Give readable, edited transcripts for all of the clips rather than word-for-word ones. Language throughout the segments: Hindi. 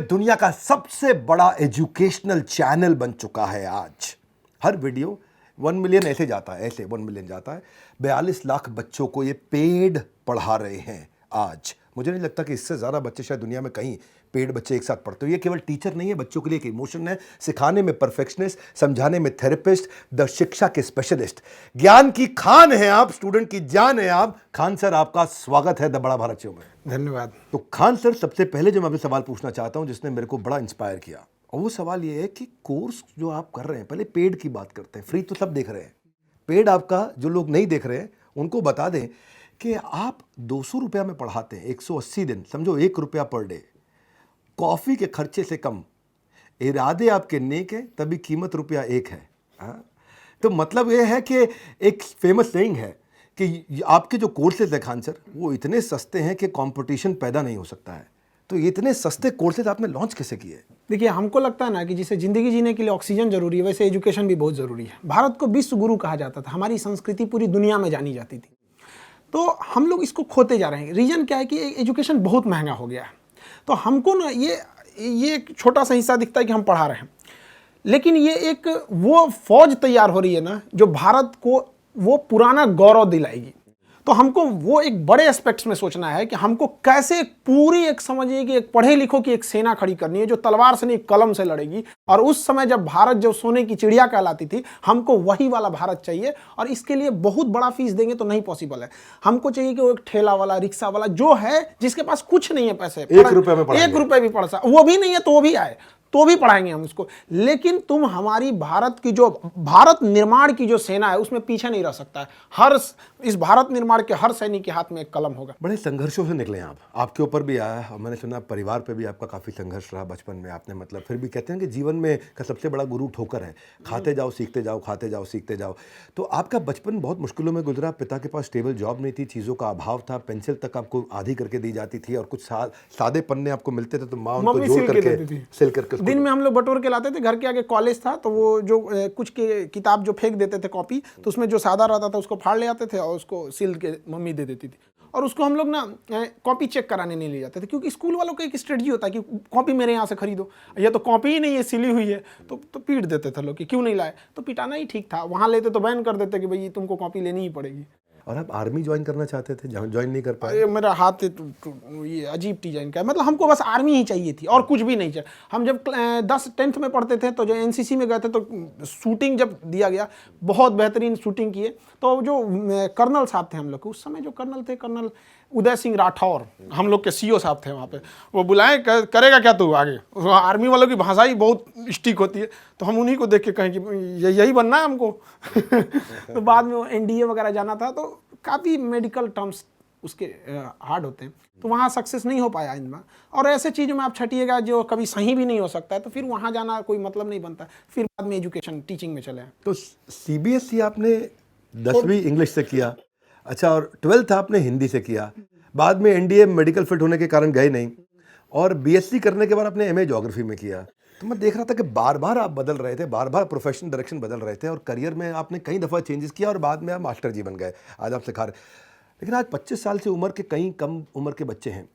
दुनिया का सबसे बड़ा एजुकेशनल चैनल बन चुका है आज। हर वीडियो 1 मिलियन ऐसे जाता है, ऐसे 1 मिलियन जाता है। 42 लाख बच्चों को ये पेड पढ़ा रहे हैं आज। मुझे नहीं लगता कि इससे ज़्यादा बच्चे शायद दुनिया में कहीं पेड बच्चे एक साथ पढ़ते हो। ये केवल टीचर नहीं है, बच्चों के लिए एक इमोशन है। सिखाने में परफेक्शनिस्ट, समझाने में थेरेपिस्ट, द शिक्षा के स्पेशलिस्ट, ज्ञान की खान है आप, स्टूडेंट की जान है आप। खान सर, आपका स्वागत है द बड़ा भारत शो में। धन्यवाद। तो खान सर, सबसे पहले जो मैं आपसे सवाल पूछना चाहता हूं जिसने मेरे को बड़ा इंस्पायर किया, और वो सवाल ये है कि कोर्स जो आप कर रहे हैं, पहले पेड की बात करते हैं। फ्री तो सब देख रहे हैं, पेड आपका जो लोग नहीं देख रहे हैं उनको बता दें कि आप 200 रुपया में पढ़ाते हैं, 180 दिन, समझो 1 रुपया पर डे, कॉफ़ी के खर्चे से कम, इरादे आपके नेक है, तभी कीमत रुपया 1 है। हाँ? तो मतलब ये है कि एक फेमस सेइंग है कि आपके जो कोर्सेज है खान सर, वो इतने सस्ते हैं कि कंपटीशन पैदा नहीं हो सकता है। तो ये इतने सस्ते कोर्सेज आपने लॉन्च कैसे किए? देखिए, हमको लगता है ना कि जिसे ज़िंदगी जीने के लिए ऑक्सीजन जरूरी है, वैसे एजुकेशन भी बहुत ज़रूरी है। भारत को विश्व गुरु कहा जाता था, हमारी संस्कृति पूरी दुनिया में जानी जाती थी। तो हम लोग इसको खोते जा रहे हैं। रीज़न क्या है कि एजुकेशन बहुत महंगा हो गया है। तो हमको ना ये एक छोटा सा हिस्सा दिखता है कि हम पढ़ा रहे हैं, लेकिन ये एक वो फौज तैयार हो रही है ना, जो भारत को वो पुराना गौरव दिलाएगी। तो हमको वो एक बड़े एस्पेक्ट्स में सोचना है कि हमको कैसे पूरी एक समझिए कि एक पढ़े लिखों की एक सेना खड़ी करनी है जो तलवार से नहीं कलम से लड़ेगी। और उस समय जब भारत जो सोने की चिड़िया कहलाती थी, हमको वही वाला भारत चाहिए। और इसके लिए बहुत बड़ा फीस देंगे तो नहीं पॉसिबल है। हमको चाहिए कि वो एक ठेला वाला, रिक्शा वाला जो है, जिसके पास कुछ नहीं है पैसे, 1 रुपये में पढ़ाएंगे। 1 रुपये भी पढ़ सकता, वो भी नहीं है तो वो भी आए तो भी पढ़ाएंगे हम उसको। लेकिन तुम हमारी भारत की जो भारत निर्माण की जो सेना है उसमें पीछे नहीं रह सकता है। हर इस भारत निर्माण के हर सैनिक के हाथ में एक कलम होगा। बड़े संघर्षों से निकले आप, आपके ऊपर भी आया है, और मैंने सुना परिवार पे भी आपका काफ़ी संघर्ष रहा बचपन में। आपने मतलब फिर भी कहते हैं कि जीवन में का सबसे बड़ा गुरु ठोकर है। खाते जाओ सीखते जाओ, खाते जाओ सीखते जाओ। तो आपका बचपन बहुत मुश्किलों में गुजरा। पिता के पास स्टेबल जॉब नहीं थी, चीज़ों का अभाव था, पेंसिल तक आपको आधी करके दी जाती थी, और कुछ सादे पन्ने आपको मिलते थे तो माँ उनको जोड़ करके सिल करके दिन में हम लोग बटोर के लाते थे। घर के आगे कॉलेज था, तो वो जो कुछ के किताब जो फेंक देते थे कॉपी, तो उसमें जो सादा रहता था उसको फाड़ ले आते थे और उसको सिल के मम्मी दे देती थी। और उसको हम लोग ना कॉपी चेक कराने नहीं ले जाते थे, क्योंकि स्कूल वालों का एक स्ट्रेटजी होता है कि कॉपी मेरे यहाँ से खरीदो, या तो कॉपी ही नहीं है, सिली हुई है, तो पीट देते थे लोग कि क्यों नहीं लाए। तो पिटाना ही ठीक था। वहाँ लेते तो बैन कर देते कि भाई तुमको कॉपी लेनी ही पड़ेगी। और आप आर्मी ज्वाइन करना चाहते थे, ज्वाइन नहीं कर पाए? मेरा हाथ ये अजीब डिजाइन का है। मतलब हमको बस आर्मी ही चाहिए थी और कुछ भी नहीं चाहिए। हम जब 10th में पढ़ते थे तो जो एनसीसी में गए थे, तो शूटिंग जब दिया गया, बहुत बेहतरीन शूटिंग किए। तो जो कर्नल साहब थे हम लोग के, उस समय जो कर्नल थे, कर्नल उदय सिंह राठौर, हम लोग के सीओ साहब थे वहाँ पे। वो बुलाए, करेगा क्या तू आगे? आर्मी वालों की भाषा ही बहुत स्टिक होती है, तो हम उन्हीं को देख के कहें कि यही बनना है हमको। तो बाद में वो एनडीए वगैरह जाना था, तो काफ़ी मेडिकल टर्म्स उसके हार्ड होते हैं, तो वहाँ सक्सेस नहीं हो पाया इनमें। और ऐसे चीज़ों में आप छटिएगा जो कभी सही भी नहीं हो सकता है, तो फिर वहाँ जाना कोई मतलब नहीं बनता। फिर बाद में एजुकेशन टीचिंग में चले। तो सीबीएसई आपने 10वीं इंग्लिश से किया, अच्छा, और 12th आपने हिंदी से किया। बाद में एनडीए मेडिकल फिट होने के कारण गए नहीं, और बीएससी करने के बाद आपने एमए ज्योग्राफी में किया। तो मैं देख रहा था कि बार बार आप बदल रहे थे, बार बार प्रोफेशनल डायरेक्शन बदल रहे थे, और करियर में आपने कई दफ़ा चेंजेस किया, और बाद में आप मास्टर जी बन गए। आज आप सिखा रहे। लेकिन आज 25 साल से उम्र के कई कम उम्र के बच्चे हैं,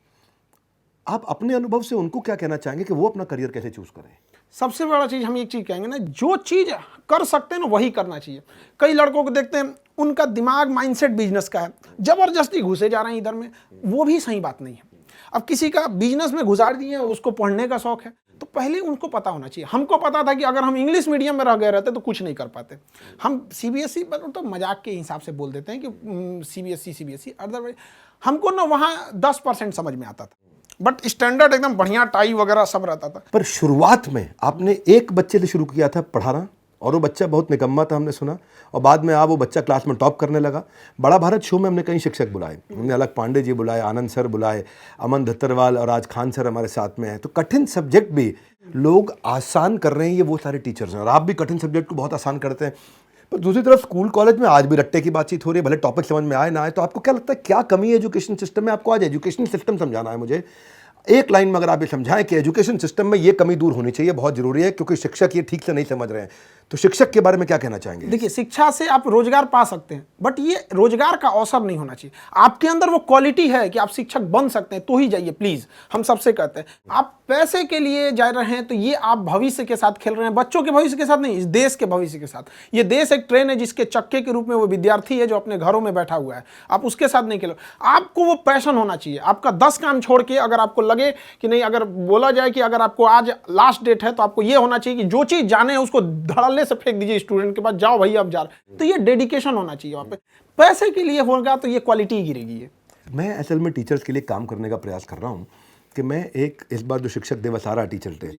आप अपने अनुभव से उनको क्या कहना चाहेंगे कि वो अपना करियर कैसे चूज करें? सबसे बड़ा चीज़ हम एक चीज़ कहेंगे ना, जो चीज़ कर सकते हैं ना वही करना चाहिए। कई लड़कों को देखते हैं, उनका दिमाग माइंडसेट बिजनेस का है, जबरदस्ती घुसे जा रहे हैं इधर में, वो भी सही बात नहीं है। अब किसी का बिजनेस में घुसा दिए, उसको पढ़ने का शौक है, तो पहले उनको पता होना चाहिए। हमको पता था कि अगर हम इंग्लिश मीडियम में रह गए रहते तो कुछ नहीं कर पाते। हम सीबीएसई तो मजाक के हिसाब से बोल देते हैं कि सीबीएसई। अदरवाइज हमको ना वहाँ 10% समझ में आता था, बट स्टैंडर्ड एकदम बढ़िया टाई वगैरह सब रहता था। पर शुरुआत में आपने एक बच्चे से शुरू किया था पढ़ाना, और वो बच्चा बहुत निकम्मा था, हमने सुना, और बाद में वो बच्चा क्लास में टॉप करने लगा। बड़ा भारत शो में हमने कई शिक्षक बुलाए, हमने अलग पांडे जी बुलाए, आनंद सर बुलाए, अमन धत्तरवाल, और आज खान सर हमारे साथ में हैं। तो कठिन सब्जेक्ट भी लोग आसान कर रहे हैं, ये वो सारे टीचर्स हैं, और आप भी कठिन सब्जेक्ट को बहुत आसान करते हैं। पर दूसरी तरफ स्कूल कॉलेज में आज भी रट्टे की बातचीत हो रही है, भले टॉपिक समझ में आए ना आए। तो आपको क्या लगता है, क्या कमी है एजुकेशन सिस्टम में? आपको आज एजुकेशन सिस्टम समझाना है मुझे, एक लाइन में अगर आप ये समझाएं कि एजुकेशन सिस्टम में ये कमी दूर होनी चाहिए, बहुत जरूरी है, क्योंकि शिक्षक ये ठीक से नहीं समझ रहे हैं। तो शिक्षक के बारे में क्या कहना चाहेंगे? देखिए, शिक्षा से आप रोजगार पा सकते हैं, बट ये रोजगार का अवसर नहीं होना चाहिए। आपके अंदर वो क्वालिटी है कि आप शिक्षक बन सकते हैं तो ही जाइए, प्लीज, हम सबसे कहते हैं। आप पैसे के लिए जा रहे हैं तो ये आप भविष्य के साथ खेल रहे हैं, बच्चों के भविष्य के साथ नहीं, इस देश के भविष्य के साथ। ये देश एक ट्रेन है जिसके चक्के के रूप में वो विद्यार्थी है जो अपने घरों में बैठा हुआ है, आप उसके साथ नहीं खेलो। आपको वो पैशन होना चाहिए। आपका 10 काम छोड़ के अगर आपको लगे कि नहीं, अगर बोला जाए कि अगर आपको आज लास्ट डेट है तो आपको ये होना चाहिए कि जो चीज जाने है उसको धड़ल्ले से फेंक दीजिए स्टूडेंट के पास, जाओ भैया अब जा रहे। तो ये डेडिकेशन होना चाहिए वहाँ पे। पैसे के लिए होगा तो ये क्वालिटी गिरेगी। ये मैं असल में टीचर्स के लिए काम करने का प्रयास कर रहा हूँ कि मैं एक, इस बार जो शिक्षक दिवस आ रहा है टीचर डे,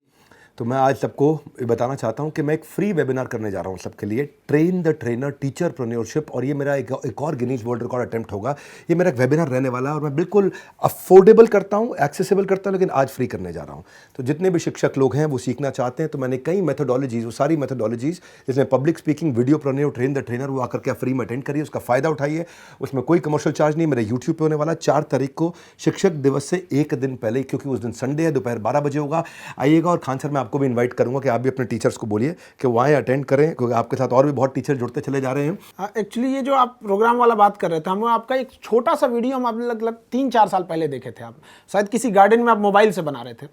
तो मैं आज सबको ये बताना चाहता हूँ कि मैं एक फ्री वेबिनार करने जा रहा हूँ सबके लिए, ट्रेन द ट्रेनर टीचरप्रेन्योरशिप। और ये मेरा एक और गिनीज वर्ल्ड रिकॉर्ड अटेम्प्ट होगा। ये मेरा एक वेबिनार रहने वाला है और मैं बिल्कुल अफोर्डेबल करता हूँ, एक्सेसिबल करता हूँ, लेकिन आज फ्री करने जा रहा हूँ। तो जितने भी शिक्षक लोग हैं वो सीखना चाहते हैं, तो मैंने कई मेथोडोलॉजीज, वो सारी मेथोडोलॉजीज जिसमें public speaking, videopreneur, train the trainer, वो आकर के आप फ्री में अटेंड करिए, उसका फ़ायदा उठाइए। उसमें कोई कमर्शियल चार्ज नहीं, मेरे यूट्यूब पे होने वाला 4 तारीख को, शिक्षक दिवस से एक दिन पहले, क्योंकि उस दिन संडे है, दोपहर 12 बजे होगा। आइएगा। और खान सर, मैं आपको भी इन्वाइट करूँगा कि आप भी अपने टीचर्स को बोलिए कि वो आए, अटेंड करें, क्योंकि आपके साथ और भी बहुत टीचर जुड़ते चले जा रहे हैं। एक्चुअली ये जो आप प्रोग्राम वाला बात कर रहे थे, हम आपका एक छोटा सा वीडियो हम आपने लगभग 3-4 साल पहले देखे थे। आप शायद किसी गार्डन में आप मोबाइल से बना रहे थे।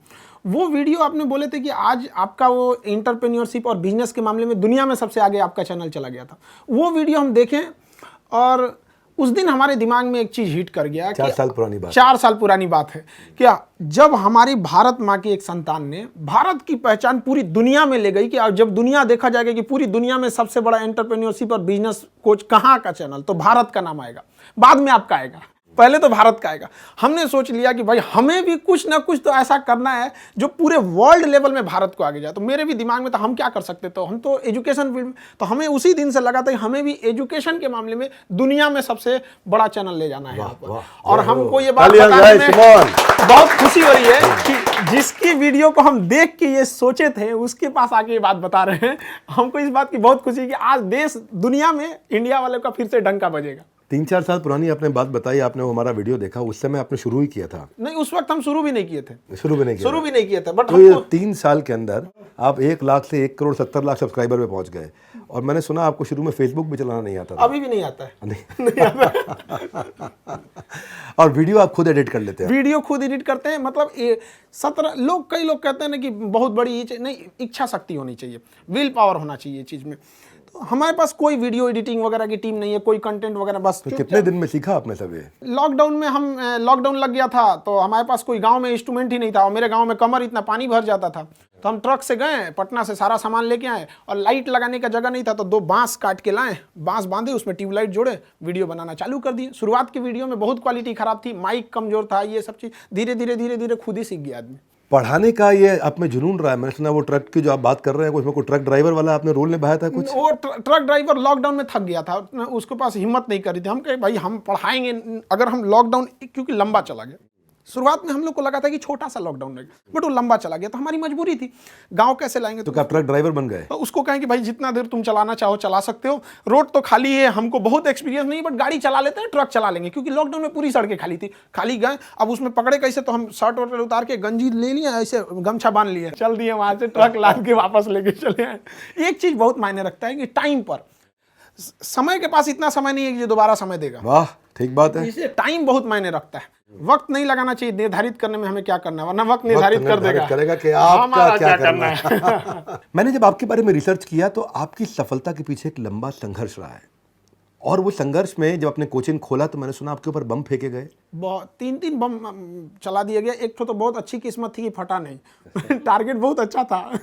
वो वीडियो आपने बोले थे कि आज आपका वो एंटरप्रेन्योरशिप और बिजनेस के मामले में दुनिया में सबसे आगे आपका चैनल चला गया था। वो वीडियो हम देखें और उस दिन हमारे दिमाग में एक चीज हिट कर गया। 4 साल पुरानी बात, 4 साल पुरानी बात है क्या, जब हमारी भारत माँ की एक संतान ने भारत की पहचान पूरी दुनिया में ले गई कि जब दुनिया देखा जाएगा कि पूरी दुनिया में सबसे बड़ा एंटरप्रेन्योरशिप और बिजनेस कोच कहाँ का चैनल, तो भारत का नाम आएगा, बाद में आपका आएगा, पहले तो भारत का आएगा। हमने सोच लिया कि भाई हमें भी कुछ ना कुछ तो ऐसा करना है जो पूरे वर्ल्ड लेवल में भारत को आगे जाए। तो मेरे भी दिमाग में था हम क्या कर सकते, तो हम तो एजुकेशन फील्ड में, तो हमें उसी दिन से लगा था कि हमें भी एजुकेशन के मामले में दुनिया में सबसे बड़ा चैनल ले जाना है। और हमको ये बात बताने में बहुत खुशी हो रही है कि जिसकी वीडियो को हम देख के ये सोचे थे उसके पास आके ये बात बता रहे हैं। हमको इस बात की बहुत खुशी है कि आज देश दुनिया में इंडिया वाले का फिर से डंका बजेगा। 3-4 साल पुरानी आपने बात बताई, आपने वो हमारा वीडियो देखा, उस समय आपने शुरू ही किया था? नहीं, उस वक्त हम शुरू भी नहीं किए थे। शुरू भी नहीं किया था। बट तो ये 3 साल के अंदर आप 1 लाख से 1 करोड़ 70 लाख सब्सक्राइबर पे पहुंच गए। और मैंने सुना आपको शुरू में फेसबुक भी चलाना नहीं आता था। अभी भी नहीं आता है। नहीं आता। और वीडियो आप खुद एडिट कर लेते हैं? वीडियो खुद एडिट करते हैं। मतलब 17 लोग, कई लोग कहते हैं ना कि बहुत बड़ी नहीं, इच्छा शक्ति होनी चाहिए, विल पावर होना चाहिए चीज में। तो हमारे पास कोई वीडियो एडिटिंग वगैरह की टीम नहीं है, कोई कंटेंट वगैरह, बस। तो कितने दिन में सीखा आपने सब ये? लॉकडाउन में हम, लॉकडाउन लग गया था तो हमारे पास कोई गांव में इंस्ट्रूमेंट ही नहीं था और मेरे गांव में कमर इतना पानी भर जाता था, तो हम ट्रक से गए, पटना से सारा सामान लेके आए और लाइट लगाने का जगह नहीं था तो 2 बांस काट के लाए, बांस बांधे, उसमें ट्यूबलाइट जोड़े, वीडियो बनाना चालू कर दिए। शुरुआत की वीडियो में बहुत क्वालिटी खराब थी, माइक कमजोर था, ये सब चीज धीरे धीरे खुद ही सीख गया आदमी। पढ़ाने का ये आप में जुनून रहा है। मैंने सुना वो ट्रक की जो आप बात कर रहे हैं, उसमें कोई ट्रक ड्राइवर वाला आपने रोल निभाया था कुछ? वो ट्रक ड्राइवर लॉकडाउन में थक गया था, उसके पास हिम्मत नहीं कर रही थी। हम कहे भाई हम पढ़ाएंगे, अगर हम लॉकडाउन, क्योंकि लंबा चला गया, शुरुआत में हम लोग को लगा था कि छोटा सा लॉकडाउन रहेगा, बट वो लंबा चला गया तो हमारी मजबूरी थी। गांव कैसे लाएंगे? तो क्या ट्रक ड्राइवर बन गए? तो उसको कहें कि भाई जितना देर तुम चलाना चाहो चला सकते हो, रोड तो खाली है, हमको बहुत एक्सपीरियंस नहीं, बट गाड़ी चला लेते हैं, ट्रक चला लेंगे, क्योंकि लॉकडाउन में पूरी सड़कें खाली थी। खाली गए, अब उसमें पकड़े कैसे, तो हम शर्ट वर्ट उतार के गंजी ले लिया, ऐसे गमछा बांध लिया, चल दिए वहां से, ट्रक लाद के वापस लेके चले आए। एक चीज बहुत मायने रखता है कि टाइम पर, समय के पास इतना समय नहीं है कि जो दोबारा समय देगा। वाह, ठीक बात है। इसलिए टाइम बहुत मायने रखता है। वक्त नहीं लगाना चाहिए निर्धारित करने में हमें क्या करना है, वरना वक्त निर्धारित कर देगा, करेगा कि आपका क्या करना है। मैंने जब आपके बारे में रिसर्च किया तो आपकी सफलता के पीछे एक लंबा संघर्ष रहा है, और वो संघर्ष में जब आपने कोचिंग खोला तो मैंने सुना आपके ऊपर बम फेंके गए। बहुत 3 बम चला दिया गया। एक तो बहुत अच्छी किस्मत थी कि फटा नहीं। टारगेट बहुत अच्छा था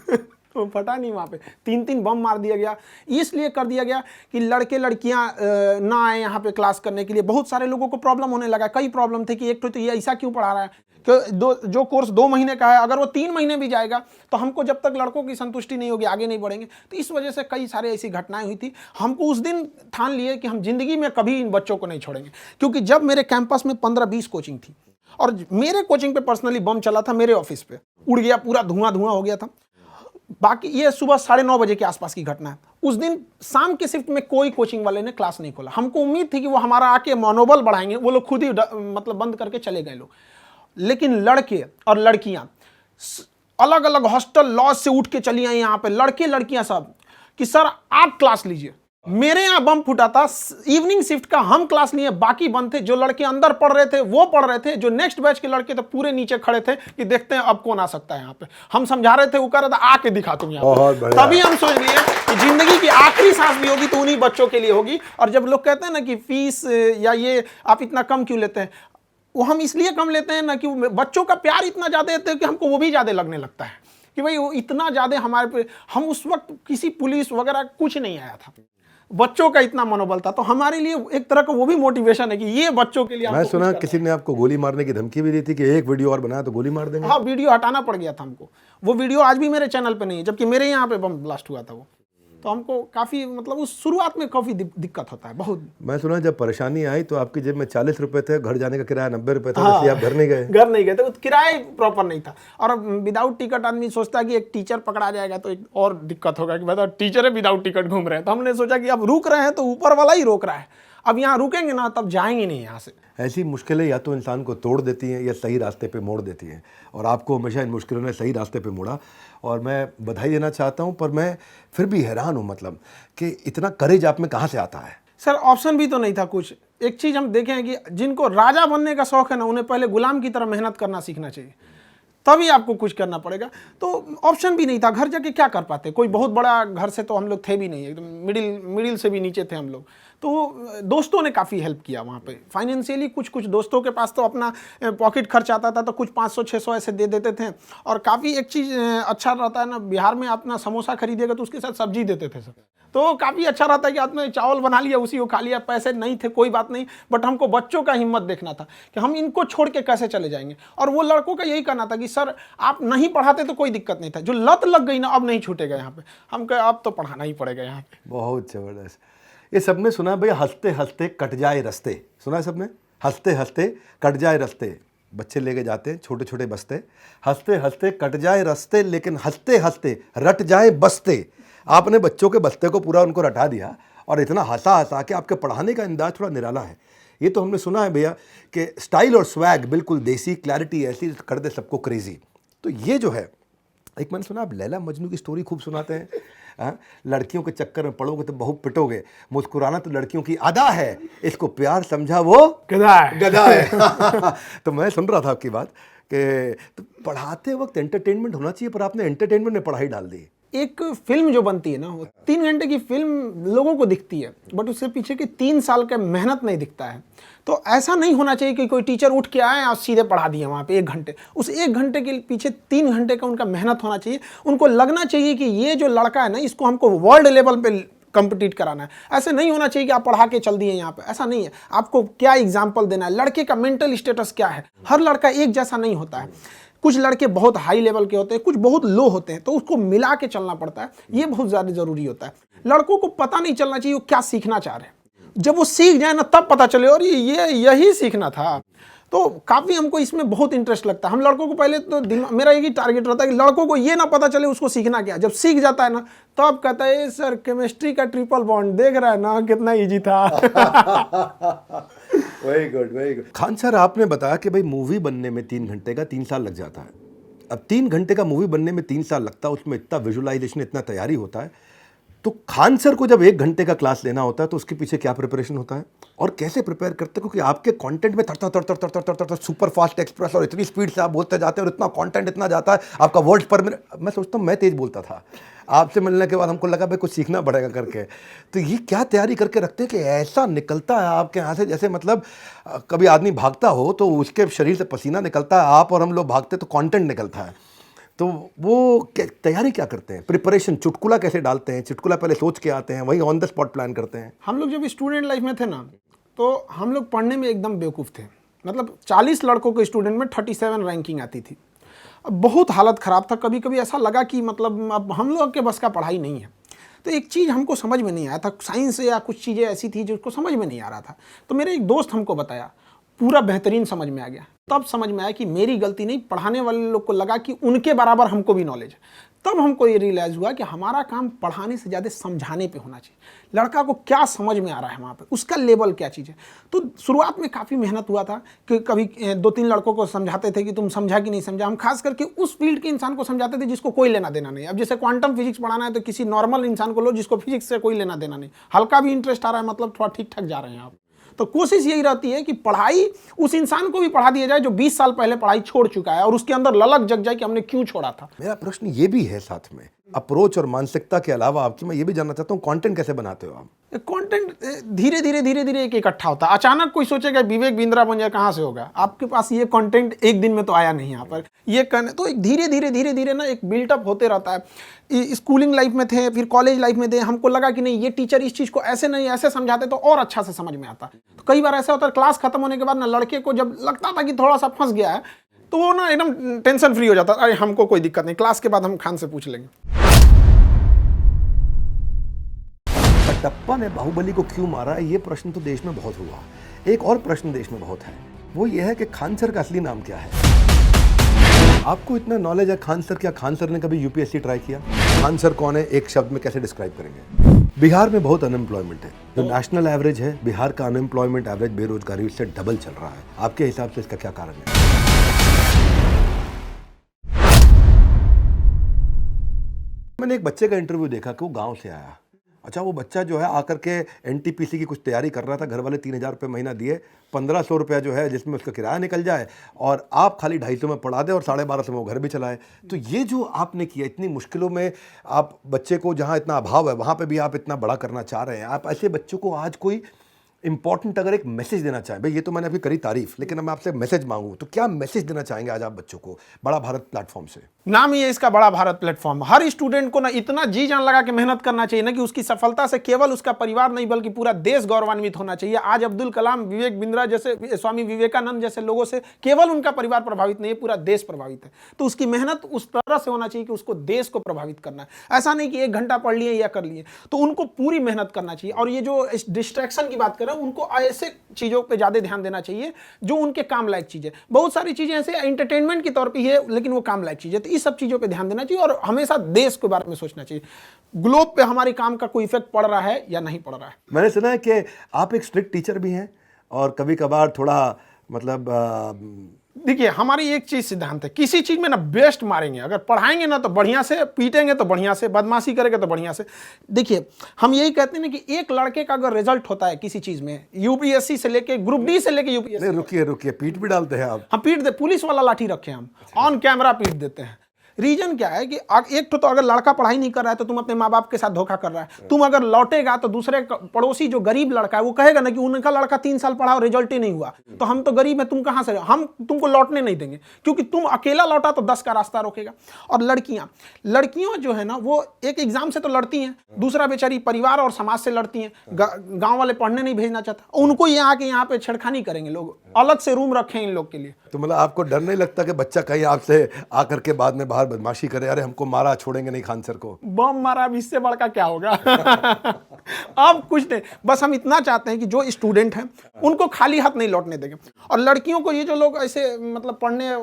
तो फटा नहीं। वहाँ पे 3 बम मार दिया गया। इसलिए कर दिया गया कि लड़के लड़कियाँ ना आए यहाँ पे क्लास करने के लिए। बहुत सारे लोगों को प्रॉब्लम होने लगा। कई प्रॉब्लम थे कि एक तो ये ऐसा क्यों पढ़ा रहा है कि जो कोर्स 2 महीने का है अगर वो 3 महीने भी जाएगा तो हमको जब तक लड़कों की संतुष्टि नहीं होगी आगे नहीं बढ़ेंगे। तो इस वजह से कई सारे ऐसी घटनाएं हुई थी। हमको उस दिन ठान लिए कि हम जिंदगी में कभी इन बच्चों को नहीं छोड़ेंगे, क्योंकि जब मेरे कैंपस में 15-20 कोचिंग थी और मेरे कोचिंग पे पर्सनली बम चला था, मेरे ऑफिस पे उड़ गया, पूरा धुआं हो गया था। बाकी ये सुबह 9:30 बजे के आसपास की घटना है। उस दिन शाम के शिफ्ट में कोई कोचिंग वाले ने क्लास नहीं खोला। हमको उम्मीद थी कि वो हमारा आके मनोबल बढ़ाएंगे, वो लोग खुद ही मतलब बंद करके चले गए लोग। लेकिन लड़के और लड़कियां अलग अलग हॉस्टल लॉज से उठ के चली आई यहाँ पे, लड़के लड़कियां सब कि सर आप क्लास लीजिए। मेरे यहाँ बम फूटा था, इवनिंग शिफ्ट का हम क्लास लिए, बाकी बंद थे। जो लड़के अंदर पढ़ रहे थे वो पढ़ रहे थे, जो नेक्स्ट बैच के लड़के थे पूरे नीचे खड़े थे कि देखते हैं अब कौन आ सकता है यहाँ पे। हम समझा रहे थे, वो कह रहा था आके दिखा तुम यहाँ पे। तभी हम सोच लिए कि जिंदगी की आखिरी सांस भी होगी तो उन्हीं बच्चों के लिए होगी। और जब लोग कहते हैं ना कि फीस या ये आप इतना कम क्यों लेते हैं, वो हम इसलिए कम लेते हैं ना कि बच्चों का प्यार इतना ज्यादा देते हैं कि हमको वो भी ज्यादा लगने लगता है कि भाई वो इतना ज्यादा हमारे पे। हम उस वक्त किसी पुलिस वगैरह कुछ नहीं आया था, बच्चों का इतना मनोबल था, तो हमारे लिए एक तरह का वो भी मोटिवेशन है कि ये बच्चों के लिए। मैं सुना किसी ने आपको गोली मारने की धमकी भी दी थी कि एक वीडियो और बनाया तो गोली मार देंगे। हाँ, वीडियो हटाना पड़ गया था हमको। वो वीडियो आज भी मेरे चैनल पे नहीं है, जबकि मेरे यहाँ पे बम ब्लास्ट हुआ था वो। तो हमको काफी मतलब उस शुरुआत में काफी दिक्कत होता है बहुत। मैं सुना जब परेशानी आई तो आपकी जेब में 40 रुपए थे, घर जाने का किराया 90 रुपए था, इसलिए आप घर नहीं गए। घर नहीं गए थे, किराया प्रॉपर नहीं था। और विदाउट टिकट आदमी सोचता है कि एक टीचर पकड़ा जाएगा तो एक और दिक्कत होगा कि बताओ टीचर है विदाउट टिकट घूम रहे हैं। तो हमने सोचा कि अब रुक रहे हैं तो ऊपर वाला ही रोक रहा है, अब यहाँ रुकेंगे ना तब जाएंगे नहीं यहाँ से। ऐसी मुश्किलें या तो इंसान को तोड़ देती हैं या सही रास्ते पे मोड़ देती हैं, और आपको हमेशा इन मुश्किलों ने सही रास्ते पे मोड़ा, और मैं बधाई देना चाहता हूं। पर मैं फिर भी हैरान हूं, मतलब कि इतना करेज आप में कहां से आता है? सर ऑप्शन भी तो नहीं था कुछ। एक चीज़ हम देखें कि जिनको राजा बनने का शौक है ना, उन्हें पहले गुलाम की तरह मेहनत करना सीखना चाहिए, तभी आपको कुछ करना पड़ेगा। तो ऑप्शन भी नहीं था, घर जाके क्या कर पाते, कोई बहुत बड़ा घर से तो हम लोग थे भी नहीं, एकदम मिडिल से भी नीचे थे हम लोग। तो दोस्तों ने काफ़ी हेल्प किया वहाँ पे फाइनेंशियली। कुछ दोस्तों के पास तो अपना पॉकेट खर्च आता था, तो कुछ 500-600 ऐसे दे देते थे। और काफ़ी एक चीज़ अच्छा रहता है ना, बिहार में अपना समोसा खरीदेगा तो उसके साथ सब्जी देते थे सर, तो काफ़ी अच्छा रहता है कि आपने चावल बना लिया उसी को खा लिया। पैसे नहीं थे कोई बात नहीं, बट हमको बच्चों का हिम्मत देखना था कि हम इनको छोड़ के कैसे चले जाएंगे। और वो लड़कों का यही कहना था कि सर आप नहीं पढ़ाते तो कोई दिक्कत नहीं था, जो लत लग गई ना अब नहीं छूटेगा यहाँ पे। हम कहे अब तो पढ़ाना ही पड़ेगा यहाँ पे। बहुत ज़बरदस्त। ये सबने सुना भैया, हंसते हंसते कट जाए रास्ते, सुना है सबने? हंसते हंसते कट जाए रास्ते, बच्चे लेके जाते हैं छोटे छोटे बस्ते, हंसते हंसते कट जाए रास्ते लेकिन हंसते हंसते रट जाए बस्ते। आपने बच्चों के बस्ते को पूरा उनको रटा दिया, और इतना हंसा हंसा कि आपके पढ़ाने का अंदाज थोड़ा निराला है। ये तो हमने सुना है भैया कि स्टाइल और स्वैग बिल्कुल देसी, क्लैरिटी ऐसी कर दे सबको क्रेजी। तो ये जो है, एक मैंने सुना आप लैला मजनू की स्टोरी खूब सुनाते हैं। लड़कियों के चक्कर में पड़ोगे तो बहुत पिटोगे, मुस्कुराना तो लड़कियों की अदा है, इसको प्यार समझा वो गधा है, गधा है। तो मैं सुन रहा था आपकी बात कि तो पढ़ाते वक्त एंटरटेनमेंट होना चाहिए, पर आपने एंटरटेनमेंट में पढ़ाई डाल दी। एक फिल्म जो बनती है ना, वो 3 घंटे की फिल्म लोगों को दिखती है, बट उसके पीछे की 3 साल का मेहनत नहीं दिखता है। तो ऐसा नहीं होना चाहिए कि कोई टीचर उठ के आए और सीधे पढ़ा दिए वहाँ पे 1 घंटे। उस 1 घंटे के पीछे 3 घंटे का उनका मेहनत होना चाहिए। उनको लगना चाहिए कि ये जो लड़का है ना, इसको हमको वर्ल्ड लेवल पे कंपीट कराना है। ऐसे नहीं होना चाहिए कि आप पढ़ा के चल दिए यहाँ पे, ऐसा नहीं है। आपको क्या एग्जाम्पल देना है, लड़के का मेंटल स्टेटस क्या है। हर लड़का एक जैसा नहीं होता है, कुछ लड़के बहुत हाई लेवल के होते हैं, कुछ बहुत लो होते हैं, तो उसको मिला के चलना पड़ता है। ये बहुत ज़्यादा ज़रूरी होता है। लड़कों को पता नहीं चलना चाहिए वो क्या सीखना चाह रहे हैं, जब वो सीख जाए ना तब पता चले और ये यही सीखना था। तो काफ़ी हमको इसमें बहुत इंटरेस्ट लगता है। हम लड़कों को पहले तो मेरा यही टारगेट रहता है कि लड़कों को ये ना पता चले उसको सीखना क्या। जब सीख जाता है ना तब कहता है सर केमिस्ट्री का ट्रिपल बॉन्ड देख रहा है ना कितना ईजी था। Very good, very good. Khan sir, आपने बताया कि भाई मूवी बनने में 3 घंटे का 3 साल लग जाता है। अब 3 घंटे का मूवी बनने में 3 साल लगता है, उसमें इतना विजुअलाइजेशन, इतना तैयारी होता है। तो खान सर को जब 1 घंटे का क्लास लेना होता है तो उसके पीछे क्या प्रिपरेशन होता है और कैसे प्रिपेयर करते हैं? क्योंकि आपके कंटेंट में तड़ सुपर फास्ट एक्सप्रेस और इतनी स्पीड से आप बोलते जाते हैं और इतना कंटेंट इतना जाता है, आपका वर्ड्स पर मिनट। मैं सोचता हूँ मैं तेज बोलता था, आपसे मिलने के बाद हमको लगा भाई कुछ सीखना पड़ेगा करके। तो ये क्या तैयारी करके रखते हैं कि ऐसा निकलता है आपके यहाँ से, जैसे मतलब कभी आदमी भागता हो तो उसके शरीर से पसीना निकलता है, आप और हम लोग भागते तो कंटेंट निकलता है। तो वो तैयारी क्या करते हैं, प्रिपरेशन, चुटकुला कैसे डालते हैं? चुटकुला पहले सोच के आते हैं, वही ऑन द स्पॉट प्लान करते हैं? हम लोग जब स्टूडेंट लाइफ में थे ना, तो हम लोग पढ़ने में एकदम बेवकूफ़ थे। मतलब 40 लड़कों के स्टूडेंट में 37 रैंकिंग आती थी। अब बहुत हालत ख़राब था। कभी कभी ऐसा लगा कि मतलब अब हम लोग के बस का पढ़ाई नहीं है। तो एक चीज़ हमको समझ में नहीं आया था, साइंस या कुछ चीज़ें ऐसी थी जो उसको समझ में नहीं आ रहा था। तो मेरे एक दोस्त हमको बताया, पूरा बेहतरीन समझ में आ गया। तब समझ में आया कि मेरी गलती नहीं, पढ़ाने वाले लोग को लगा कि उनके बराबर हमको भी नॉलेज है। तब हमको ये रियलाइज़ हुआ कि हमारा काम पढ़ाने से ज़्यादा समझाने पे होना चाहिए। लड़का को क्या समझ में आ रहा है वहाँ पे, उसका लेवल क्या चीज़ है। तो शुरुआत में काफ़ी मेहनत हुआ था कि कभी 2-3 लड़कों को समझाते थे कि तुम समझा कि नहीं समझा। हम खास करके उस फील्ड के इंसान को समझाते थे जिसको कोई लेना देना नहीं। अब जैसे क्वांटम फिजिक्स पढ़ाना है तो किसी नॉर्मल इंसान को लो जिसको फिजिक्स से कोई लेना देना नहीं, हल्का भी इंटरेस्ट आ रहा है, मतलब थोड़ा ठीक ठाक जा रहे हैं आप। तो कोशिश यही रहती है कि पढ़ाई उस इंसान को भी पढ़ा दिया जाए जो 20 साल पहले पढ़ाई छोड़ चुका है और उसके अंदर ललक जग जाए कि हमने क्यों छोड़ा था। मेरा प्रश्न ये भी है साथ में, अप्रोच और मानसिकता के अलावा आपकी मैं ये भी जानना चाहता हूँ, कंटेंट कैसे बनाते हो आप? कंटेंट धीरे धीरे एक इकट्ठा होता है। अचानक कोई सोचेगा विवेक बिंद्रा बन जाए, कहाँ से होगा? आपके पास ये कंटेंट एक दिन में तो आया नहीं यहाँ पर। ये तो एक धीरे धीरे ना एक बिल्टअप होते रहता है। स्कूलिंग लाइफ में थे, फिर कॉलेज लाइफ में थे, हमको लगा कि नहीं ये टीचर इस चीज़ को ऐसे नहीं ऐसे समझाते तो और अच्छा से समझ में आता। तो कई बार ऐसा होता है क्लास खत्म होने के बाद ना लड़के को जब लगता था कि थोड़ा सा फंस गया है तो वो ना एकदम टेंशन फ्री हो जाता, अरे हमको कोई दिक्कत नहीं, क्लास के बाद हम खान से पूछ लेंगे। कटप्पा ने बाहुबली को क्यों मारा, ये प्रश्न तो देश में बहुत हुआ। एक और प्रश्न देश में बहुत है, वो ये है कि खान सर का असली नाम क्या है? आपको इतना नॉलेज है खान सर, क्या खान सर ने कभी यूपीएससी ट्राई किया? खान सर कौन है, एक शब्द में कैसे डिस्क्राइब करेंगे? बिहार में बहुत अनएम्प्लॉयमेंट है, जो नेशनल एवरेज है बिहार का अनएम्प्लॉयमेंट एवरेज, बेरोजगारी उससे डबल चल रहा है। आपके हिसाब से इसका क्या कारण है? मैंने एक बच्चे का इंटरव्यू देखा कि वो गांव से आया। अच्छा, वो बच्चा जो है आकर के एनटीपीसी की कुछ तैयारी कर रहा था, घर वाले 3,000 रुपये महीना दिए, 1,500 रुपया जो है जिसमें उसका किराया निकल जाए और आप खाली 250 में पढ़ा दें और 1250 में वो घर भी चलाए। तो ये जो आपने किया, इतनी मुश्किलों में आप बच्चे को, जहाँ इतना अभाव है वहाँ पे भी आप इतना बड़ा करना चाह रहे हैं। आप ऐसे बच्चों को आज कोई इंपॉर्टेंट अगर एक मैसेज देना चाहें, भाई ये तो मैंने अभी करी तारीफ, लेकिन अब मैं आपसे मैसेज मांगूं तो क्या मैसेज देना चाहेंगे आज आप बच्चों को बड़ा भारत प्लेटफॉर्म से? नाम ही है इसका बड़ा भारत प्लेटफॉर्म। हर स्टूडेंट को ना इतना जी जान लगा के मेहनत करना चाहिए ना कि उसकी सफलता से केवल उसका परिवार नहीं बल्कि पूरा देश गौरवान्वित होना चाहिए। आज अब्दुल कलाम, विवेक बिंद्रा जैसे, स्वामी विवेकानंद जैसे लोगों से केवल उनका परिवार प्रभावित नहीं है, पूरा देश प्रभावित है। तो उसकी मेहनत उस तरह से होना चाहिए कि उसको देश को प्रभावित करना है। ऐसा नहीं कि 1 घंटा पढ़ लिए या कर लिए, तो उनको पूरी मेहनत करना चाहिए। और ये जो डिस्ट्रैक्शन की बात कर रहे हैं, उनको ऐसे चीजों पे ज्यादा ध्यान देना चाहिए जो उनके काम लायक चीजें। बहुत सारी चीजें ऐसे एंटरटेनमेंट के तौर पे है लेकिन वो काम लायक चीजें, तो इस सब चीजों पे ध्यान देना चाहिए और हमेशा देश के बारे में सोचना चाहिए। ग्लोब पे हमारे काम का कोई इफेक्ट पड़ रहा है या नहीं पड़ रहा है। मैंने सुना है कि आप एक स्ट्रिक्ट टीचर भी हैं और कभी कभार थोड़ा मतलब देखिए, हमारी एक चीज सिद्धांत है, किसी चीज में ना बेस्ट मारेंगे। अगर पढ़ाएंगे ना तो बढ़िया से, पीटेंगे तो बढ़िया से, बदमाशी करेंगे तो बढ़िया से। देखिए, हम यही कहते हैं ना कि एक लड़के का अगर रिजल्ट होता है किसी चीज में, यूपीएससी से लेके ग्रुप डी से लेके यूपीएससी। रुकिए, पीट भी डालते हैं आप? हम पीट दे, पुलिस वाला लाठी रखे हम, ऑन कैमरा पीट देते हैं। रीजन क्या है कि एक तो अगर लड़का पढ़ाई नहीं कर रहा है तो तुम अपने माँ बाप के साथ धोखा कर रहा है। तुम अगर लौटेगा तो दूसरे पड़ोसी जो गरीब लड़का है वो कहेगा ना कि उनका लड़का 3 साल पढ़ा और रिजल्ट ही नहीं हुआ, तो हम तो गरीब हैं, तुम कहाँ से, हम तुमको लौटने नहीं देंगे, क्योंकि तुम अकेला लौटा तो 10 का रास्ता रोकेगा। और लड़कियां जो है ना, वो एक एग्जाम से तो लड़ती हैं, दूसरा बेचारी परिवार और समाज से लड़ती हैं। गाँव वाले पढ़ने नहीं भेजना चाहता, उनको ये आके यहाँ पे छेड़खानी करेंगे लोग, अलग से रूम रखे इन लोग के लिए। तो मतलब आपको डर नहीं लगता कि बच्चा कहीं आपसे आकर के बाद में बाहर बदमाशी करे, अरे हमको मारा, छोड़ेंगे नहीं खान सर को? बम मारा, अब इससे बड़का क्या होगा? अब कुछ नहीं, बस हम इतना चाहते हैं कि जो स्टूडेंट हैं उनको खाली हाथ नहीं लौटने देंगे। और लड़कियों को, ये जो लोग ऐसे मतलब पढ़ने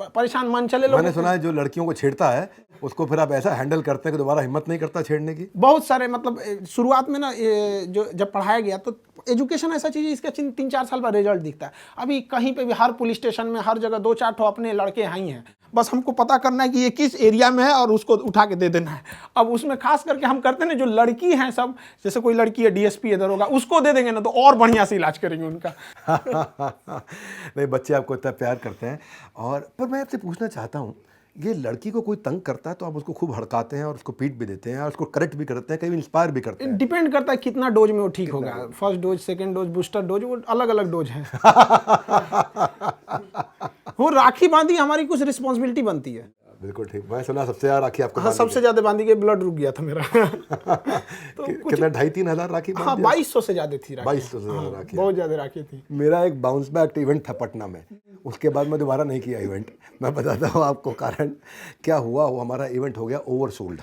परेशान मन चले लोग, मैंने सुना है जो लड़कियों को छेड़ता है उसको फिर आप ऐसा हैंडल करते हैं कि दोबारा हिम्मत नहीं करता छेड़ने की। बहुत सारे मतलब शुरुआत में ना जो जब पढ़ाया गया तो एजुकेशन ऐसा चीज़ है, इसका 3-4 साल बाद रिजल्ट दिखता है। अभी कहीं पे भी, हर पुलिस स्टेशन में, हर जगह 2-4 ठो अपने लड़के ही हैं, बस हमको पता करना है कि ये किस एरिया में है और उसको उठा के दे देना है। अब उसमें खास करके हम करते हैं जो लड़की हैं सब, जैसे कोई लड़की है डीएसपी है दरोगा, उसको दे देंगे ना तो और बढ़िया से इलाज करेंगे उनका। नहीं, बच्चे आपको इतना प्यार करते हैं। और पर मैं आपसे पूछना चाहता हूँ, ये लड़की को कोई तंग करता है तो आप उसको खूब हड़काते हैं और उसको पीट भी देते हैं और उसको करेक्ट भी करते हैं, कहीं इंस्पायर भी करते हैं? डिपेंड करता है कितना डोज में वो ठीक होगा। First dose, second dose, booster dose, वो अलग अलग डोज हैं। वो राखी बांधी हमारी कुछ रिस्पॉन्सिबिलिटी बनती है। बिल्कुल ठीक। मैं सुना सबसे ज्यादा राखी आपको? हाँ, सबसे ज्यादा बांधी के ब्लड रुक गया था मेरा। तो कितना 2,500-3 हजार राखी? हाँ, 2200 से ज्यादा थी राखी। 2200 से ज्यादा राखी, बहुत ज्यादा राखी थी। मेरा एक बाउंस बैक इवेंट था पटना में, उसके बाद मैं दोबारा नहीं किया इवेंट। मैं बताता हूँ आपको कारण क्या हुआ। वो हमारा इवेंट हो गया ओवरसोल्ड।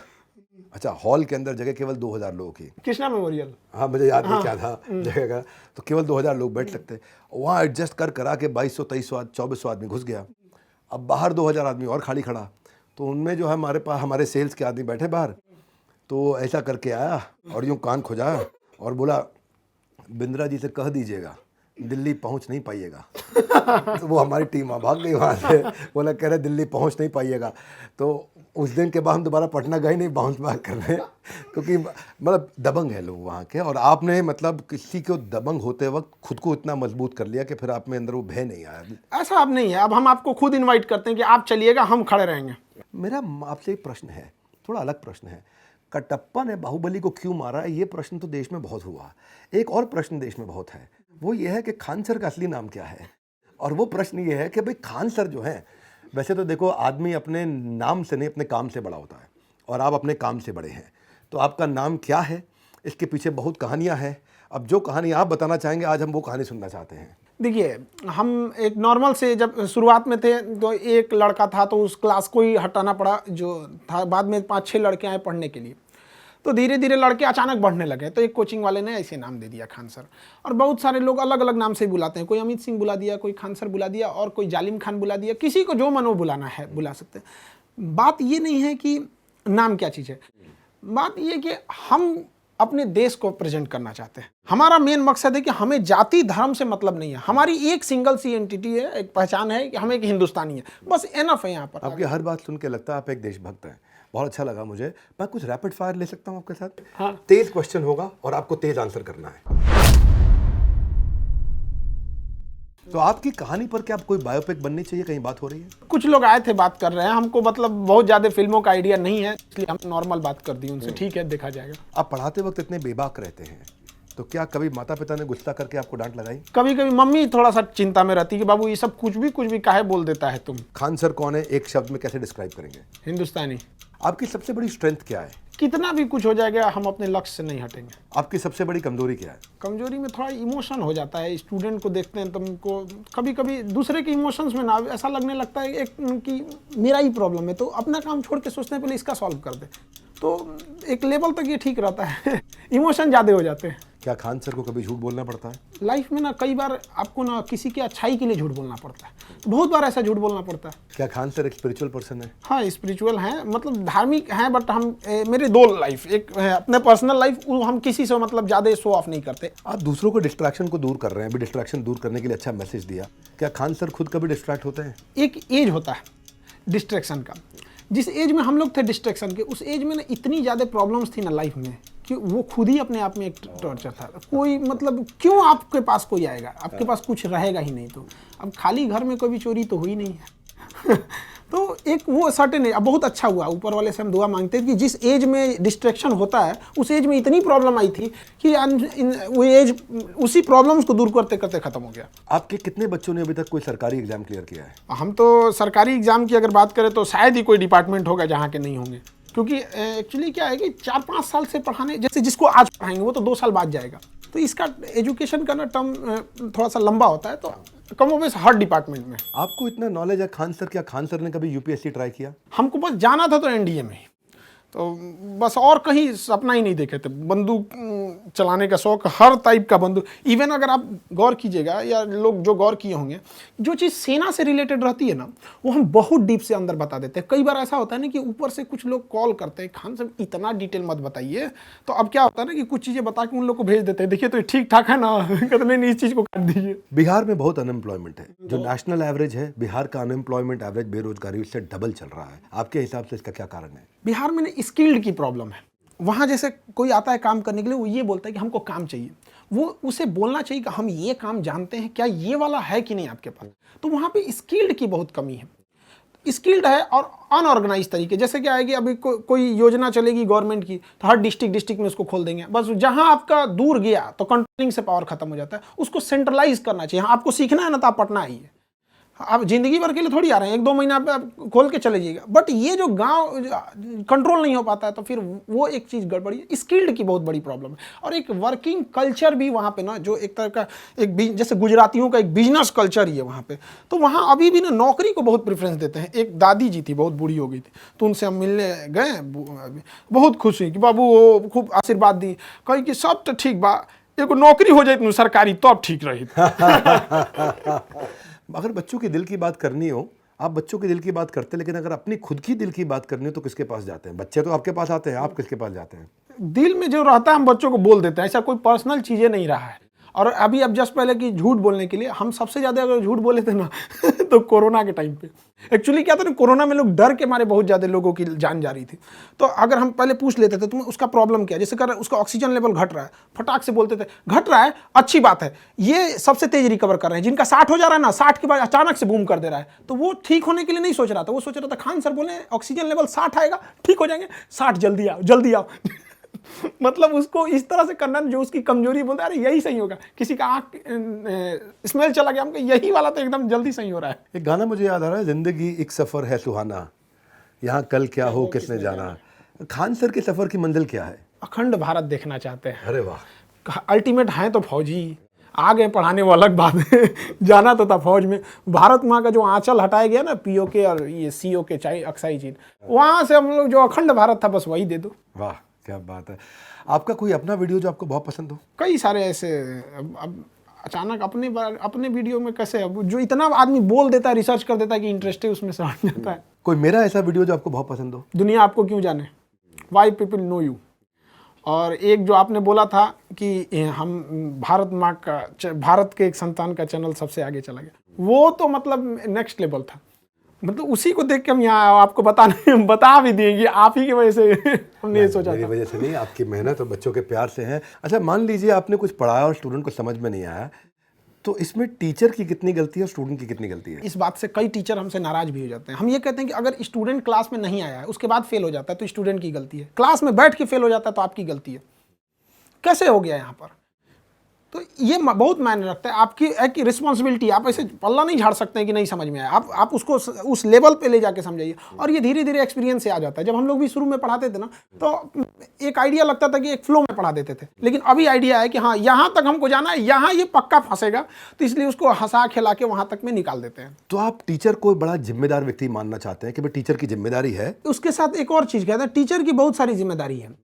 अच्छा, हॉल के अंदर जगह केवल 2,000 लोगों की, कृष्णा मेमोरियल। हाँ, मुझे याद नहीं क्या था जगह का, तो केवल 2,000 लोग बैठ सकते। वहाँ एडजस्ट करा के 2,200, 2,300, 2,400 आदमी घुस गया। अब बाहर 2,000 आदमी और खाली खड़ा, तो उनमें जो है हमारे पास हमारे सेल्स के आदमी बैठे बाहर, तो ऐसा करके आया और यूँ कान खुजाया और बोला बिंद्रा जी से कह दीजिएगा दिल्ली पहुंच नहीं पाइएगा। तो वो हमारी टीम भाग गई वहाँ से, बोला कह रहे दिल्ली पहुंच नहीं पाइएगा। तो उस दिन के बाद हम दोबारा पटना गए नहीं बाउंस बैक करने, क्योंकि मतलब दबंग है लोग वहाँ के। और आपने मतलब किसी को दबंग होते वक्त खुद को इतना मजबूत कर लिया कि फिर आप में अंदर वो भय नहीं आया। ऐसा अब नहीं है, अब हम आपको खुद इनवाइट करते हैं कि आप चलिएगा, हम खड़े रहेंगे। मेरा आपसे एक प्रश्न है, थोड़ा अलग प्रश्न है। कटप्पा ने बाहुबली को क्यों मारा, ये प्रश्न तो देश में बहुत हुआ। एक और प्रश्न देश में बहुत है, वो ये है कि खान सर का असली नाम क्या है। और वो प्रश्न ये है कि भाई खान सर जो हैं, वैसे तो देखो आदमी अपने नाम से नहीं अपने काम से बड़ा होता है, और आप अपने काम से बड़े हैं। तो आपका नाम क्या है, इसके पीछे बहुत कहानियाँ हैं। अब जो कहानी आप बताना चाहेंगे आज हम वो कहानी सुनना चाहते हैं। देखिए, हम एक नॉर्मल से जब शुरुआत में थे तो एक लड़का था, तो उस क्लास को ही हटाना पड़ा जो था। बाद में 5-6 लड़के आए पढ़ने के लिए, तो धीरे धीरे लड़के अचानक बढ़ने लगे। तो एक कोचिंग वाले ने ऐसे नाम दे दिया खान सर। और बहुत सारे लोग अलग अलग नाम से बुलाते हैं, कोई अमित सिंह बुला दिया, कोई खान सर बुला दिया, और कोई जालिम खान बुला दिया। किसी को जो मन वो बुलाना है बुला सकते हैं। बात ये नहीं है कि नाम क्या चीज़ है, बात ये कि हम अपने देश को प्रेजेंट करना चाहते हैं। हमारा मेन मकसद है कि हमें जाति धर्म से मतलब नहीं है, हमारी एक सिंगल सी एंटिटी है, एक पहचान है कि हम एक हिंदुस्तानी है, बस एनफ है। यहाँ पर आपकी हर बात सुन के लगता है आप एक देशभक्त हैं, बहुत अच्छा लगा मुझे। मैं कुछ रैपिड फायर ले सकता हूँ आपके साथ? हाँ। तेज क्वेश्चन होगा और आपको तेज आंसर करना है। तो आपकी कहानी पर क्या कोई बायोपिक बननी चाहिए, कहीं बात हो रही है? कुछ लोग आए थे बात कर रहे हैं, हमको मतलब बहुत ज़्यादा फिल्मों का आइडिया नहीं है, इसलिए हम नॉर्मल बात कर दी उनसे। ठीक है, देखा जाएगा। आप पढ़ाते वक्त इतने बेबाक रहते हैं, तो क्या कभी माता पिता ने गुस्सा करके आपको डांट लगाई? कभी कभी मम्मी थोड़ा सा चिंता में रहती है कि बाबू ये सब कुछ भी काहे बोल देता है तुम। खान सर कौन है, एक शब्द में कैसे डिस्क्राइब करेंगे? हिंदुस्तानी। आपकी सबसे बड़ी स्ट्रेंथ क्या है? कितना भी कुछ हो जाएगा हम अपने लक्ष्य से नहीं हटेंगे। आपकी सबसे बड़ी कमजोरी क्या है? कमजोरी में थोड़ा इमोशन हो जाता है। स्टूडेंट को देखते हैं तो हमको कभी कभी दूसरे के इमोशंस में ना ऐसा लगने लगता है कि मेरा ही प्रॉब्लम है, तो अपना काम छोड़ के सोचने पहले इसका सॉल्व कर दे। तो एक लेवल तक ये ठीक रहता है। इमोशन ज़्यादा हो जाते हैं। क्या खान सर को कभी झूठ बोलना पड़ता है? लाइफ में ना कई बार आपको ना किसी की अच्छाई के लिए झूठ बोलना पड़ता है, बहुत बार ऐसा झूठ बोलना पड़ता है। क्या खान सर एक स्पिरिचुअल पर्सन है? हाँ, स्पिरिचुअल हैं, मतलब धार्मिक हैं, बट हम मेरे दो लाइफ, एक है अपने पर्सनल लाइफ, हम किसी से मतलब ज़्यादा शो ऑफ नहीं करते। आप दूसरों को डिस्ट्रैक्शन को दूर कर रहे हैं, अभी डिस्ट्रैक्शन दूर करने के लिए अच्छा मैसेज दिया। क्या खान सर खुद कभी डिस्ट्रैक्ट होते हैं? एक एज होता है डिस्ट्रैक्शन का, जिस एज में हम लोग थे डिस्ट्रैक्शन के, उस एज में ना इतनी ज़्यादा प्रॉब्लम्स थी ना लाइफ में कि वो खुद ही अपने आप में एक टॉर्चर था। कोई मतलब क्यों आपके पास कोई आएगा, आपके पास कुछ रहेगा ही नहीं। तो अब खाली घर में कोई भी चोरी तो हुई नहीं है। तो एक वो सर्टेन है। अब बहुत अच्छा हुआ, ऊपर वाले से हम दुआ मांगते हैं कि जिस एज में डिस्ट्रैक्शन होता है उस एज में इतनी प्रॉब्लम आई थी कि वो एज उसी प्रॉब्लम्स को दूर करते करते ख़त्म हो गया। आपके कितने बच्चों ने अभी तक कोई सरकारी एग्जाम क्लियर किया है? हम तो सरकारी एग्ज़ाम की अगर बात करें तो शायद ही कोई डिपार्टमेंट होगा जहाँ के नहीं होंगे, क्योंकि एक्चुअली क्या है कि 4-5 साल से पढ़ाने, जैसे जिसको आज पढ़ाएंगे वो तो 2 साल बाद जाएगा। तो इसका एजुकेशन का ना टर्म थोड़ा सा लंबा होता है, तो कम ओबेस हर डिपार्टमेंट में। आपको इतना नॉलेज है खान सर, क्या खान सर ने कभी यूपीएससी ट्राई किया? हमको बस जाना था तो एनडीए में, तो बस और कहीं सपना ही नहीं देखे थे। बंदूक चलाने का शौक, हर टाइप का बंदूक। इवन अगर आप गौर कीजिएगा या लोग जो गौर किए होंगे, जो चीज़ सेना से रिलेटेड रहती है ना, वो हम बहुत डीप से अंदर बता देते हैं। कई बार ऐसा होता है ना कि ऊपर से कुछ लोग कॉल करते हैं, खान साहब इतना डिटेल मत बताइए। तो अब क्या होता है ना कि कुछ चीज़ें बता के उन लोग को भेज देते हैं, देखिए तो ठीक ठाक है ना, कहते नहीं इस चीज़ को काट दीजिए। बिहार में बहुत अनएम्प्लॉयमेंट है, जो नेशनल एवरेज है बिहार का अनएम्प्लॉयमेंट एवरेज, बेरोजगारी उससे डबल चल रहा है। आपके हिसाब से इसका क्या कारण है? बिहार में स्किल्ड की प्रॉब्लम है। वहाँ जैसे कोई आता है काम करने के लिए, वो ये बोलता है कि हमको काम चाहिए, वो उसे बोलना चाहिए कि हम ये काम जानते हैं, क्या ये वाला है कि नहीं आपके पास। तो वहाँ पे स्किल्ड की बहुत कमी है। स्किल्ड है और अनऑर्गेनाइज तरीके, जैसे क्या है कि अभी कोई योजना चलेगी गवर्नमेंट की, तो हर डिस्ट्रिक्ट में उसको खोल देंगे। बस जहाँ आपका दूर गया तो कंट्रोलिंग से पावर खत्म हो जाता है। उसको सेंट्रलाइज करना चाहिए। हाँ, आपको सीखना है ना तो आप पटना आइए, आप जिंदगी भर के लिए थोड़ी आ रहे हैं, 1-2 महीना पे आप खोल के चले जाइएगा। बट ये जो गांव कंट्रोल नहीं हो पाता है, तो फिर वो एक चीज़ गड़बड़ी है। स्किल्ड की बहुत बड़ी प्रॉब्लम है। और एक वर्किंग कल्चर भी वहाँ पे ना, जो एक तरह का एक जैसे गुजरातियों का एक बिजनेस कल्चर ही है वहाँ पे। तो वहाँ अभी भी ना नौकरी को बहुत प्रेफरेंस देते हैं। एक दादी जी थी, बहुत बूढ़ी हो गई थी, तो उनसे हम मिलने गए, बहुत खुश हुई कि बाबू वो खूब आशीर्वाद दी, कही कि सब तो ठीक बा, एगो नौकरी हो जाए सरकारी तो अब ठीक रही। अगर बच्चों के दिल की बात करनी हो, आप बच्चों के दिल की बात करते हैं, लेकिन अगर अपनी खुद की दिल की बात करनी हो तो किसके पास जाते हैं? बच्चे तो आपके पास आते हैं, आप किसके पास जाते हैं? दिल में जो रहता है हम बच्चों को बोल देते हैं, ऐसा कोई पर्सनल चीज़ें नहीं रहा है। और अभी अब जस्ट पहले कि झूठ बोलने के लिए हम सबसे ज़्यादा अगर झूठ बोले थे ना तो कोरोना के टाइम पे एक्चुअली क्या था ना, कोरोना में लोग डर के मारे बहुत ज़्यादा लोगों की जान जा रही थी। तो अगर हम पहले पूछ लेते थे तुम्हें उसका प्रॉब्लम क्या है, जैसे कर उसका ऑक्सीजन लेवल घट रहा है, फटाक से बोलते थे घट रहा है, अच्छी बात है, ये सबसे तेज रिकवर कर रहे हैं। जिनका 60 हो जा रहा है ना, 60 के बाद अचानक से बूम कर दे रहा है, तो वो ठीक होने के लिए नहीं सोच रहा था, वो सोच रहा था खान सर बोले ऑक्सीजन लेवल 60 आएगा ठीक हो जाएंगे, 60 जल्दी आओ जल्दी आओ मतलब उसको इस तरह से करना जो उसकी कमजोरी बोलता है, अरे यही सही होगा। किसी का आँख स्मेल चला गया, हमको यही वाला तो एकदम जल्दी सही हो रहा है। एक गाना मुझे याद आ रहा है, जिंदगी एक सफ़र है सुहाना, यहाँ कल क्या हो किसने जाना। खान सर के सफ़र की मंजिल क्या है? अखंड भारत देखना चाहते हैं। अरे वाह, अल्टीमेट हैं तो फौजी, आ गए पढ़ाने वो अलग बात है जाना तो था फौज में। भारत माँ का जो आंचल हटाया गया ना पीओके और ये सीओके चाहे अक्साई चीन, वहाँ से हम लोग जो अखंड भारत था बस वही दे दो। वाह क्या बात है। आपका कोई अपना वीडियो जो आपको बहुत पसंद हो? कई सारे ऐसे अब अचानक अपने वीडियो में कैसे, अब जो इतना आदमी बोल देता है, रिसर्च कर देता है कि इंटरेस्ट है उसमें से हट जाता है। कोई मेरा ऐसा वीडियो जो आपको बहुत पसंद हो? दुनिया आपको क्यों जाने, वाई पीपल नो यू। और एक जो आपने बोला था कि हम भारत माँ का, भारत के एक संतान का चैनल सबसे आगे चला गया, वो तो मतलब नेक्स्ट लेवल था। मतलब उसी को देख के हम यहाँ आपको बता भी देंगे, आप ही की वजह से हमने ये सोचा मेरी था। वजह से नहीं, आपकी मेहनत और बच्चों के प्यार से है। अच्छा, मान लीजिए आपने कुछ पढ़ाया और स्टूडेंट को समझ में नहीं आया, तो इसमें टीचर की कितनी गलती है और स्टूडेंट की कितनी गलती है? इस बात से कई टीचर हमसे नाराज भी हो जाते हैं। हम ये कहते हैं कि अगर स्टूडेंट क्लास में नहीं आया है उसके बाद फेल हो जाता है तो स्टूडेंट की गलती है, क्लास में बैठ के फेल हो जाता है तो आपकी गलती है। कैसे हो गया यहाँ पर? तो ये बहुत मायने रखता है, आपकी एक रिस्पॉन्सिबिलिटी। आप ऐसे पल्ला नहीं झाड़ सकते हैं कि नहीं समझ में आया, आप उसको उस लेवल पे ले जाके समझाइए। और ये धीरे धीरे एक्सपीरियंस से आ जाता है। जब हम लोग भी शुरू में पढ़ाते थे ना तो एक आइडिया लगता था कि एक फ्लो में पढ़ा देते थे, लेकिन अभी आइडिया है कि हाँ यहाँ तक हमको जाना है, यहाँ ये पक्का फंसेगा, तो इसलिए उसको हंसा खिला के वहाँ तक में निकाल देते हैं। तो आप टीचर को बड़ा जिम्मेदार व्यक्ति मानना चाहते हैं कि भाई टीचर की जिम्मेदारी है? उसके साथ एक और चीज़ कहते हैं, टीचर की बहुत सारी जिम्मेदारी है।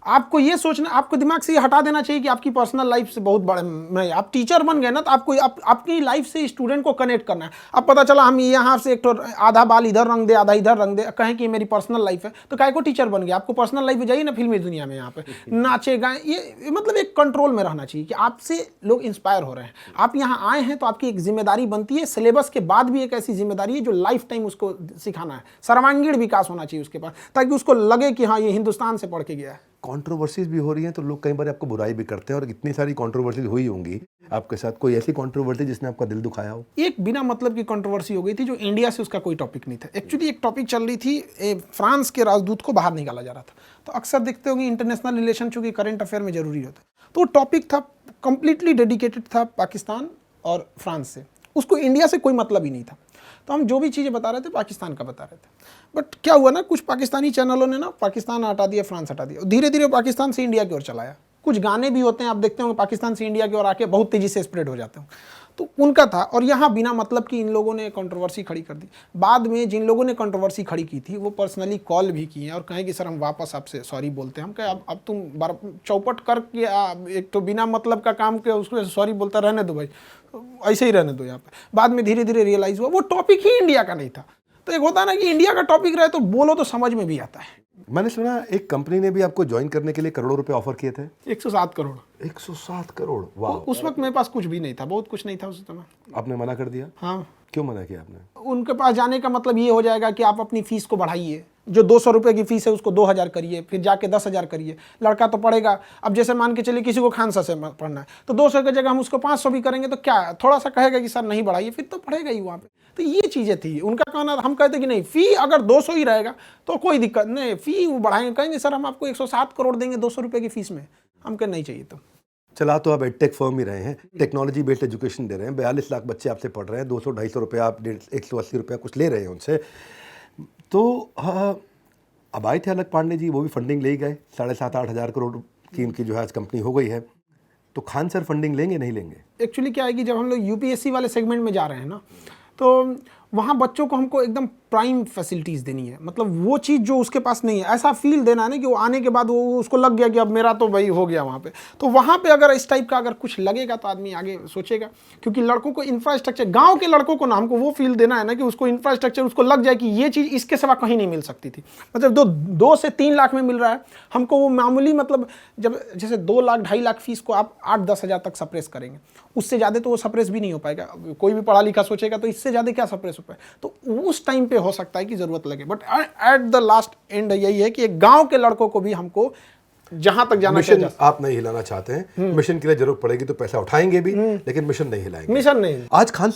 आपको ये सोचना, आपको दिमाग से ये हटा देना चाहिए कि आपकी पर्सनल लाइफ से बहुत बड़ा नहीं। आप टीचर बन गए ना तो आपको आपकी लाइफ से स्टूडेंट को कनेक्ट करना है। अब पता चला हम यहाँ से एक तो आधा बाल इधर रंग दे आधा इधर रंग दे, कहें कि मेरी पर्सनल लाइफ है, तो काहे को टीचर बन गया? आपको पर्सनल लाइफ में जाइए ना, फिल्मी दुनिया में यहाँ पे नाचे गाएं, ये मतलब एक कंट्रोल में रहना चाहिए कि आपसे लोग इंस्पायर हो रहे हैं। आप यहाँ आए हैं तो आपकी एक जिम्मेदारी बनती है, सिलेबस के बाद भी एक ऐसी जिम्मेदारी है जो लाइफ टाइम उसको सिखाना है। सर्वांगीण विकास होना चाहिए उसके पास, ताकि उसको लगे कि हाँ ये हिंदुस्तान से पढ़ के गया है। कंट्रोवर्सीज भी हो रही हैं तो लोग कई बार आपको बुराई भी करते हैं, और इतनी सारी कंट्रोवर्सीज हुई होंगी आपके साथ। कोई ऐसी कंट्रोवर्सी जिसने आपका दिल दुखाया हो? एक बिना मतलब की कंट्रोवर्सी हो गई थी जो इंडिया से उसका कोई टॉपिक नहीं था। एक्चुअली एक टॉपिक चल रही थी, फ्रांस के राजदूत को बाहर निकाला जा रहा था। तो अक्सर देखते होंगे इंटरनेशनल रिलेशन चूंकि करंट अफेयर में जरूरी होता है, तो टॉपिक था कंप्लीटली डेडिकेटेड था पाकिस्तान और फ्रांस से, उसको इंडिया से कोई मतलब ही नहीं था। तो हम जो भी चीज़ें बता रहे थे पाकिस्तान का बता रहे थे। बट क्या हुआ ना, कुछ पाकिस्तानी चैनलों ने ना पाकिस्तान हटा दिया, फ्रांस हटा दिया, धीरे धीरे पाकिस्तान से इंडिया की ओर चलाया। कुछ गाने भी होते हैं आप देखते होंगे पाकिस्तान से इंडिया की ओर आके बहुत तेज़ी से स्प्रेड हो जाते हैं, तो उनका था। और यहाँ बिना मतलब कि इन लोगों ने कंट्रोवर्सी खड़ी कर दी। बाद में जिन लोगों ने कंट्रोवर्सी खड़ी की थी वो पर्सनली कॉल भी किए और कहें कि सर हम वापस आपसे सॉरी बोलते हैं। हम कहे अब तुम चौपट करके एक तो बिना मतलब का काम के उसको सॉरी बोलता रहने दो भाई, ऐसे ही रहने दो यहाँ पे। बाद में धीरे धीरे रियलाइज हुआ वो टॉपिक ही इंडिया का नहीं था। तो एक होता है ना कि इंडिया का टॉपिक रहे तो बोलो तो समझ में भी आता है। मैंने सुना एक कंपनी ने भी आपको ज्वाइन करने के लिए करोड़ों रुपए ऑफर किए थे। 107 करोड़। 107 करोड़, वाह। उस वक्त मेरे पास कुछ भी नहीं था, बहुत कुछ नहीं था उस समय। आपने मना कर दिया? हाँ। क्यों मना किया आपने? उनके पास जाने का मतलब ये हो जाएगा कि आप अपनी फीस को बढ़ाइए, जो 200 रुपये की फीस है उसको 2000 करिए, फिर जाके 10,000 करिए। लड़का तो पढ़ेगा, अब जैसे मान के चलिए किसी को खानसा से पढ़ना है तो 200 की जगह हम उसको 500 भी करेंगे तो क्या थोड़ा सा कहेगा कि सर नहीं बढ़ाइए, फिर तो पढ़ेगा ही वहाँ पे। तो ये चीज़ें थी उनका कहना। हम कहते कि नहीं, फ़ी अगर 200 ही रहेगा तो कोई दिक्कत नहीं, फ़ी वो बढ़ाएंगे। कहेंगे सर हम आपको 107 करोड़ देंगे 200 रुपये की फीस में, हम कह नहीं चाहिए। तो चला तो आप एडटेक फर्म ही रहे हैं, टेक्नोलॉजी बेस्ड एजुकेशन दे रहे हैं, 42 लाख बच्चे आपसे पढ़ रहे हैं, 200-250 रुपये आप 180 रुपया कुछ ले रहे हैं उनसे। तो हाँ, अब आए थे अलग पांडे जी, वो भी फंडिंग ले गए, 7,500-8 हज़ार करोड़ की उनकी जो है आज कंपनी हो गई है। तो खान सर फंडिंग लेंगे नहीं लेंगे? एक्चुअली क्या है कि जब हम लोग यूपीएससी वाले सेगमेंट में जा रहे हैं ना, तो वहाँ बच्चों को हमको एकदम प्राइम फैसिलिटीज़ देनी है, मतलब वो चीज़ जो उसके पास नहीं है, ऐसा फील देना है ना कि वो आने के बाद वो उसको लग गया कि अब मेरा तो भाई हो गया वहाँ पे। तो वहाँ पे अगर इस टाइप का अगर कुछ लगेगा तो आदमी आगे सोचेगा, क्योंकि लड़कों को इंफ्रास्ट्रक्चर, गांव के लड़कों को ना हमको वो फील देना है ना कि उसको इंफ्रास्ट्रक्चर उसको लग जाए कि ये चीज़ इसके सिवा कहीं नहीं मिल सकती थी। मतलब 2 से 3 लाख में मिल रहा है हमको, वो मामूली, मतलब जब जैसे 2 लाख 2.5 लाख फीस को आप 8-10 हज़ार तक सप्रेस करेंगे, उससे ज़्यादा तो वो सप्रेस भी नहीं हो पाएगा। कोई भी पढ़ा लिखा सोचेगा तो इससे ज़्यादा क्या सप्रेस हो पाए, तो उस टाइम पे हो सकता है कि ज़रूरत लगे। But at the last and यही है कि एक गांव के लड़कों को भी हमको जहां तक जाना मिशन चाहिए। आप नहीं हिलाना चाहते हैं, मिशन के लिए जरूरत पड़ेगी तो पैसा उठाएंगे भी, लेकिन मिशन नहीं हिलाएंगे। मिशन नहीं। आज खान